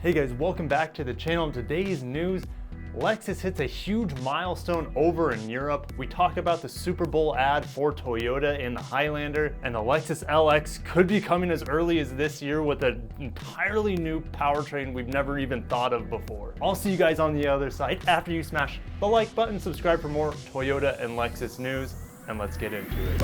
Hey guys, welcome back to the channel. In today's news, Lexus hits a huge milestone over in Europe. We talk about the Super Bowl ad for Toyota and the Highlander, and the Lexus LX could be coming as early as this year with an entirely new powertrain we've never even thought of before. I'll see you guys on the other side after you smash the like button, subscribe for more Toyota and Lexus news, and let's get into it.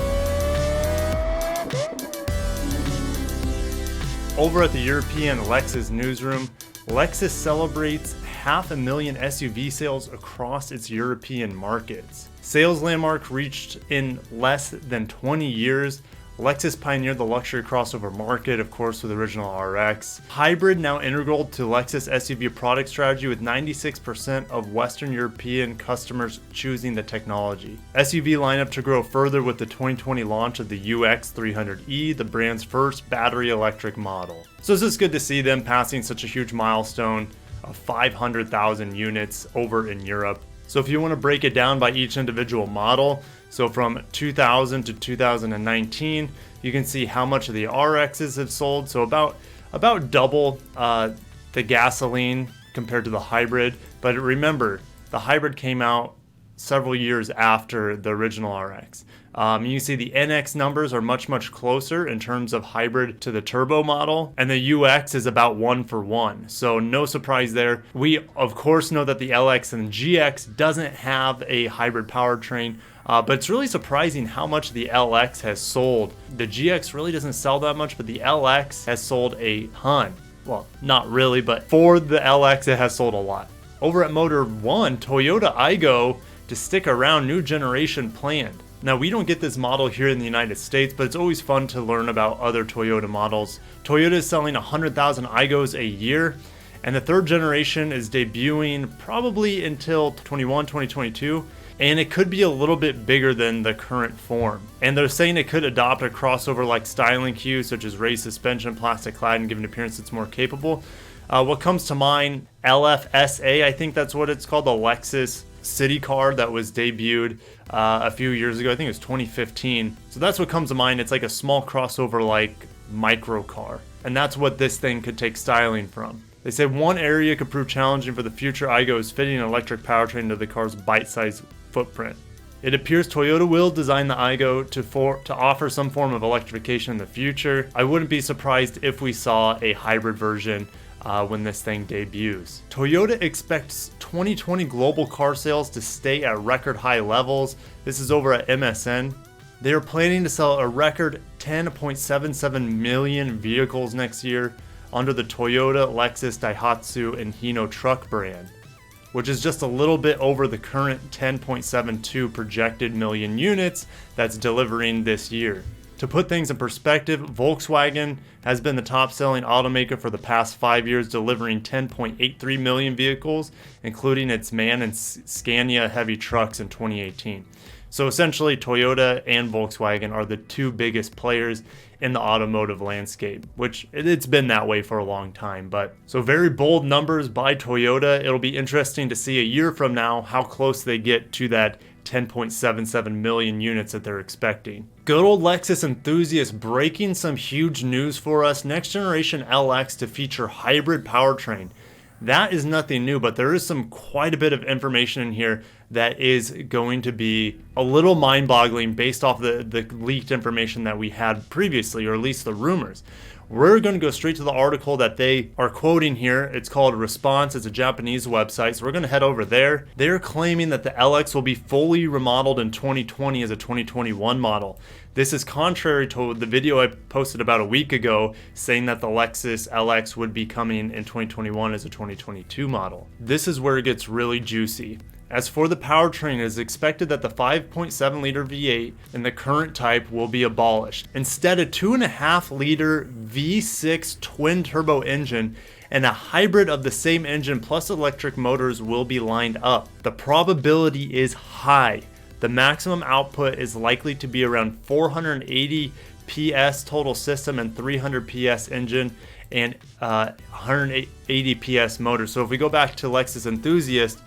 Over at the European Lexus newsroom, Lexus celebrates 500,000 SUV sales across its European markets. Sales landmark reached in less than 20 years. Lexus pioneered the luxury crossover market, of course, with the original RX. Hybrid now integral to Lexus SUV product strategy, with 96% of Western European customers choosing the technology. SUV lineup to grow further with the 2020 launch of the UX 300e, the brand's first battery electric model. So it's just good to see them passing such a huge milestone of 500,000 units over in Europe. So if you want to break it down by each individual model, so from 2000 to 2019, you can see how much of the RXs have sold. So about double the gasoline compared to the hybrid. But remember, the hybrid came out several years after the original RX. You see the NX numbers are much closer in terms of hybrid to the turbo model, and the UX is about 1-for-1. So no surprise there. We of course know that the LX and GX doesn't have a hybrid powertrain, but it's really surprising how much the LX has sold. The GX really doesn't sell that much, but the LX has sold a ton. Well, not really, but for the LX it has sold a lot. Over at Motor One, Toyota aygo to stick around, new generation planned. Now, we don't get this model here in the United States, but it's always fun to learn about other Toyota models. Toyota is selling 100,000 aygos a year, and the third generation is debuting probably until 2022, and it could be a little bit bigger than the current form. And they're saying it could adopt a crossover-like styling cues, such as raised suspension, plastic clad, and give an appearance that's more capable. What comes to mind, LFSA, I think that's what it's called, the Lexus city car that was debuted a few years ago. I think it was 2015. So that's what comes to mind. It's like a small crossover like micro car, and that's what this thing could take styling from. They say one area could prove challenging for the future aygo is fitting an electric powertrain to the car's bite-sized footprint. It appears Toyota will design the aygo to offer some form of electrification in the future. I wouldn't be surprised if we saw a hybrid version when this thing debuts. Toyota expects 2020 global car sales to stay at record high levels. This is over at MSN. They are planning to sell a record 10.77 million vehicles next year under the Toyota, Lexus, Daihatsu, and Hino truck brand, which is just a little bit over the current 10.72 projected million units that's delivering this year. To put things in perspective, Volkswagen has been the top-selling automaker for the past 5 years, delivering 10.83 million vehicles, including its MAN and Scania heavy trucks in 2018. So essentially, Toyota and Volkswagen are the two biggest players in the automotive landscape, which it's been that way for a long time. But so very bold numbers by Toyota. It'll be interesting to see a year from now how close they get to that 10.77 million units that they're expecting. Good old Lexus enthusiasts breaking some huge news for us. Next generation LX to feature hybrid powertrain. That is nothing new, but there is quite a bit of information in here that is going to be a little mind-boggling based off the leaked information that we had previously, or at least the rumors. We're going to go straight to the article that they are quoting here. It's called Response. It's a Japanese website, so we're going to head over there. They're claiming that the LX will be fully remodeled in 2020 as a 2021 model. This is contrary to the video I posted about a week ago saying that the Lexus LX would be coming in 2021 as a 2022 model. This is where it gets really juicy. As for the powertrain, it is expected that the 5.7-liter V8 in the current type will be abolished. Instead, a 2.5-liter V6 twin-turbo engine and a hybrid of the same engine plus electric motors will be lined up. The probability is high. The maximum output is likely to be around 480 PS total system and 300 PS engine and 180 PS motor. So if we go back to Lexus Enthusiast,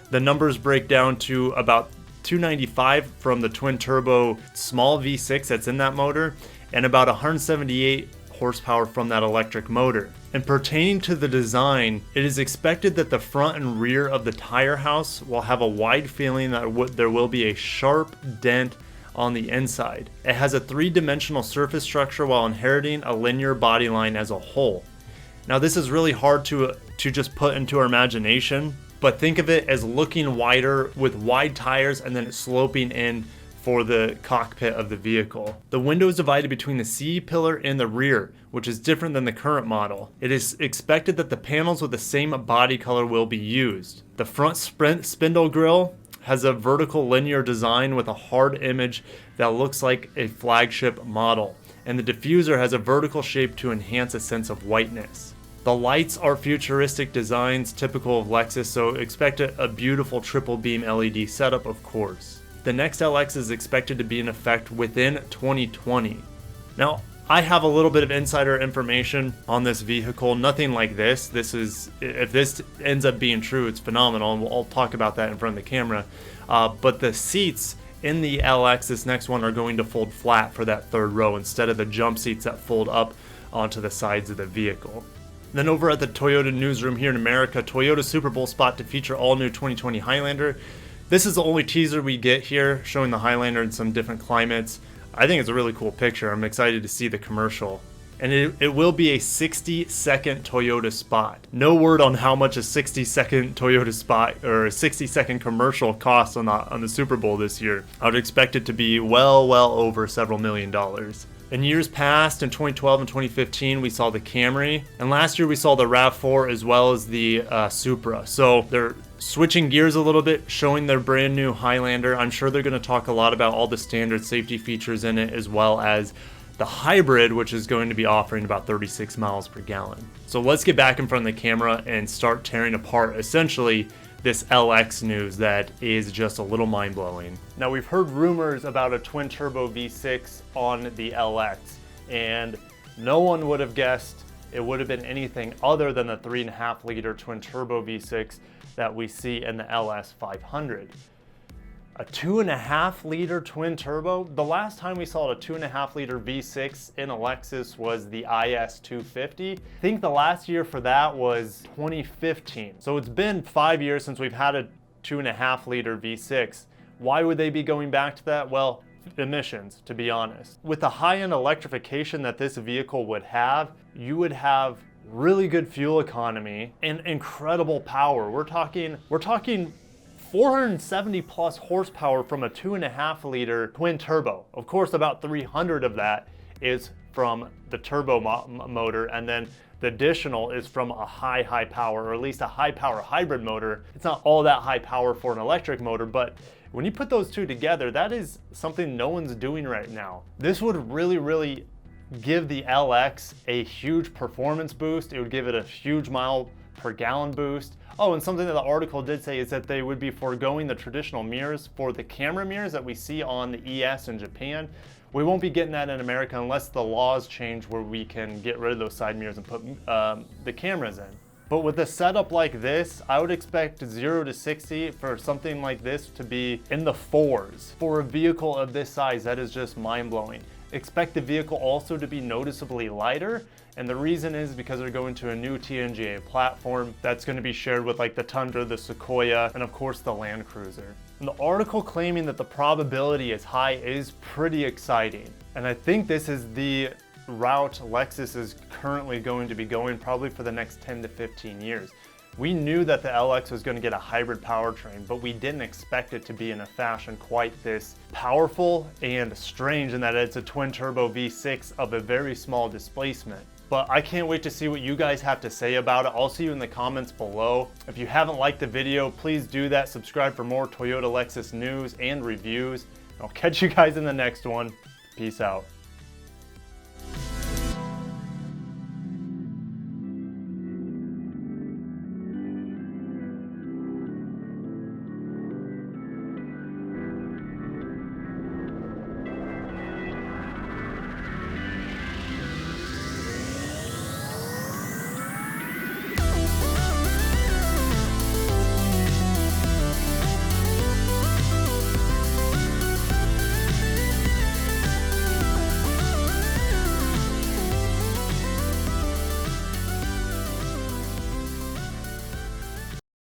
the numbers break down to about 295 from the twin turbo small V6 that's in that motor, and about 178 horsepower from that electric motor. And pertaining to the design, it is expected that the front and rear of the tire house will have a wide feeling that there will be a sharp dent on the inside. It has a three-dimensional surface structure while inheriting a linear body line as a whole. Now this is really hard to just put into our imagination, but think of it as looking wider with wide tires and then sloping in for the cockpit of the vehicle. The window is divided between the C-pillar and the rear, which is different than the current model. It is expected that the panels with the same body color will be used. The front spindle grille has a vertical linear design with a hard image that looks like a flagship model, and the diffuser has a vertical shape to enhance a sense of whiteness. The lights are futuristic designs typical of Lexus, so expect a beautiful triple beam LED setup, of course. The next LX is expected to be in effect within 2020. Now, I have a little bit of insider information on this vehicle, nothing like this. If this ends up being true, it's phenomenal, and I'll talk about that in front of the camera. But the seats in the LX, this next one, are going to fold flat for that third row instead of the jump seats that fold up onto the sides of the vehicle. Then over at the Toyota newsroom here in America, Toyota Super Bowl spot to feature all new 2020 Highlander. This is the only teaser we get here, showing the Highlander in some different climates. I think it's a really cool picture. I'm excited to see the commercial. And it will be a 60-second Toyota spot. No word on how much a 60-second Toyota spot or a 60-second commercial costs on the Super Bowl this year. I would expect it to be well over several $1 million. In years past, in 2012 and 2015, we saw the Camry, and last year we saw the RAV4 as well as the Supra. So they're switching gears a little bit, showing their brand new Highlander. I'm sure they're going to talk a lot about all the standard safety features in it, as well as the hybrid, which is going to be offering about 36 miles per gallon. So let's get back in front of the camera and start tearing apart essentially this LX news that is just a little mind-blowing. Now, we've heard rumors about a twin-turbo V6 on the LX, and no one would have guessed it would have been anything other than the 3.5-liter twin-turbo V6 that we see in the LS 500. A 2.5-liter twin-turbo? The last time we saw a 2.5-liter V6 in a Lexus was the IS 250. I think the last year for that was 2015. So it's been 5 years since we've had a 2.5-liter V6. Why would they be going back to that? Well, emissions, to be honest. With the high-end electrification that this vehicle would have, you would have really good fuel economy and incredible power. We're talking 470 plus horsepower from a 2.5-liter twin turbo. Of course, about 300 of that is from the turbo motor, and then the additional is from a high power, or at least a high power hybrid motor. It's not all that high power for an electric motor, but when you put those two together, that is something no one's doing right now. This would really give the LX a huge performance boost. It would give it a huge mile per gallon boost. Oh, and something that the article did say is that they would be foregoing the traditional mirrors for the camera mirrors that we see on the ES in Japan. We won't be getting that in America unless the laws change where we can get rid of those side mirrors and put the cameras in. But with a setup like this, I would expect 0 to 60 for something like this to be in the 4s. For a vehicle of this size, that is just mind-blowing. Expect the vehicle also to be noticeably lighter, and the reason is because they're going to a new TNGA platform that's going to be shared with like the Tundra, the Sequoia, and of course the Land Cruiser. And the article claiming that the probability is high is pretty exciting, and I think this is the route Lexus is currently going to be going probably for the next 10 to 15 years. We knew that the LX was going to get a hybrid powertrain, but we didn't expect it to be in a fashion quite this powerful and strange in that it's a twin-turbo V6 of a very small displacement. But I can't wait to see what you guys have to say about it. I'll see you in the comments below. If you haven't liked the video, please do that. Subscribe for more Toyota Lexus news and reviews. I'll catch you guys in the next one. Peace out.